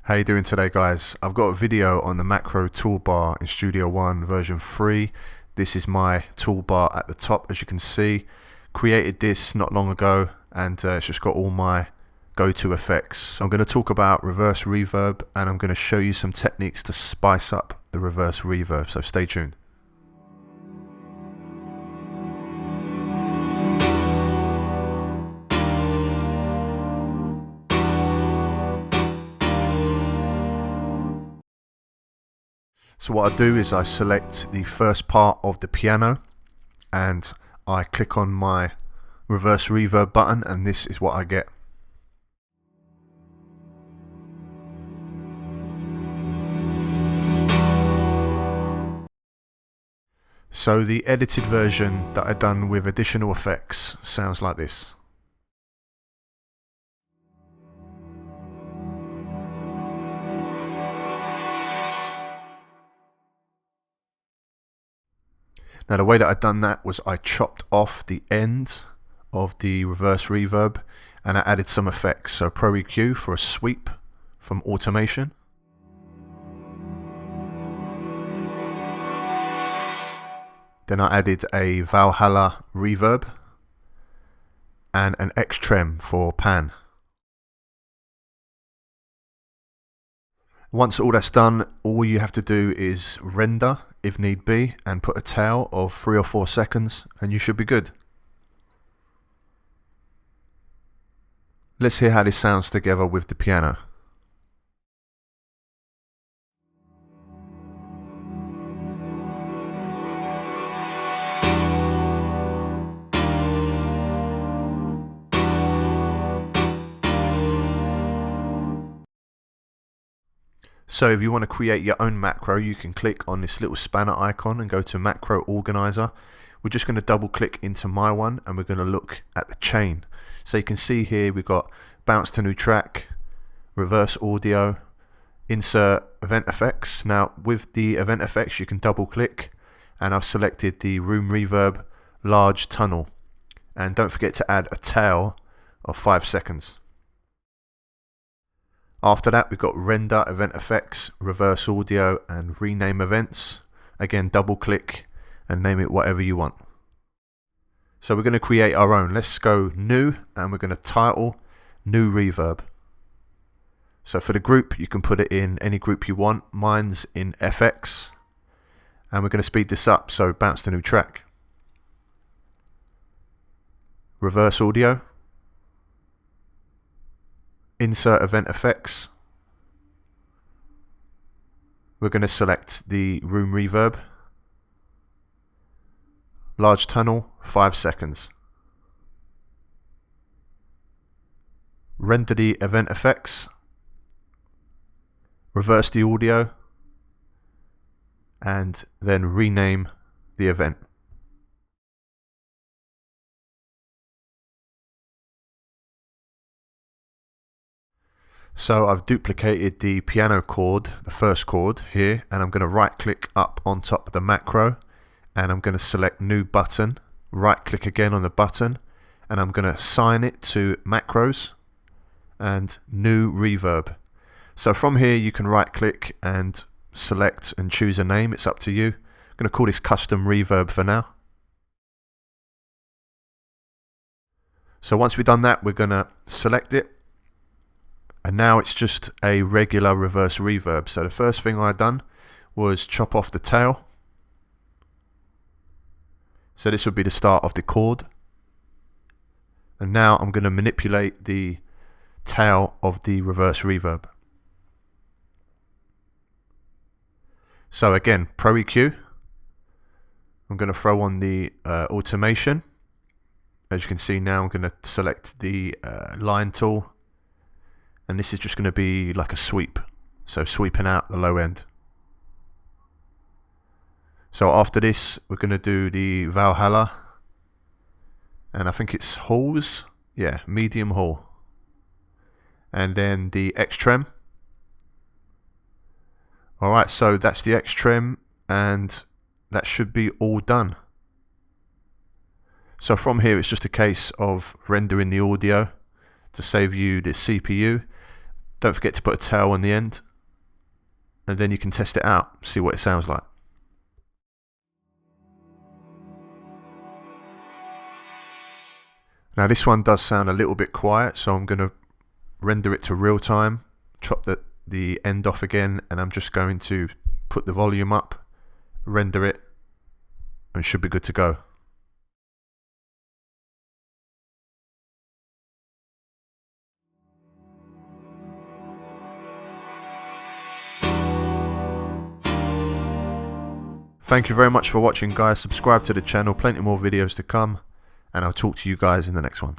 How you doing today, guys? I've got a video on the macro toolbar in Studio One version 3. This is my toolbar at the top, as you can see. Created this not long ago, and it's just got all my go-to effects. I'm going to talk about reverse reverb, and I'm going to show you some techniques to spice up the reverse reverb, so stay tuned. So what I do is I select the first part of the piano and I click on my reverse reverb button, and this is what I get. So the edited version that I've done with additional effects sounds like this. Now the way that I've done that was I chopped off the end of the reverse reverb and I added some effects. So Pro EQ for a sweep from automation. Then I added a Valhalla reverb and an X-Trem for pan. Once all that's done, all you have to do is render if need be and put a tail of 3 or 4 seconds and you should be good. Let's hear how this sounds together with the piano. So if you want to create your own macro, you can click on this little spanner icon and go to Macro Organizer. We're just going to double click into my one and we're going to look at the chain. So you can see here we've got bounce to new track, reverse audio, insert event effects. Now with the event effects you can double click, and I've selected the room reverb large tunnel, and don't forget to add a tail of 5 seconds. After that we've got render event effects, reverse audio and rename events. Again, double click and name it whatever you want. So we're going to create our own. Let's go new and we're going to title new reverb. So for the group you can put it in any group you want. Mine's in FX and we're going to speed this up, so bounce to new track, reverse audio, insert event effects. We're going to select the room reverb, large tunnel, 5 seconds. Render the event effects, reverse the audio, and then rename the event. So I've duplicated the piano chord, the first chord here, and I'm going to right click up on top of the macro and I'm going to select new button, right click again on the button, and I'm going to assign it to macros and new reverb. So from here you can right click and select and choose a name, it's up to you. I'm going to call this custom reverb for now. So once we've done that, we're going to select it. And now it's just a regular reverse reverb. So the first thing I done was chop off the tail. So this would be the start of the chord. And now I'm going to manipulate the tail of the reverse reverb. So again, Pro EQ. I'm going to throw on the automation. As you can see now, I'm going to select the line tool. And this is just going to be like a sweep, so sweeping out the low end. So after this we're going to do the Valhalla, and I think it's halls, yeah, medium hall, and then the X-Trem. Alright, so that's the X-Trem and that should be all done. So from here it's just a case of rendering the audio to save you the CPU. Don't forget to put a tail on the end, and then you can test it out, see what it sounds like. Now this one does sound a little bit quiet, so I'm going to render it to real time, chop the end off again, and I'm just going to put the volume up, render it, and it should be good to go. Thank you very much for watching, guys. Subscribe to the channel, plenty more videos to come, and I'll talk to you guys in the next one.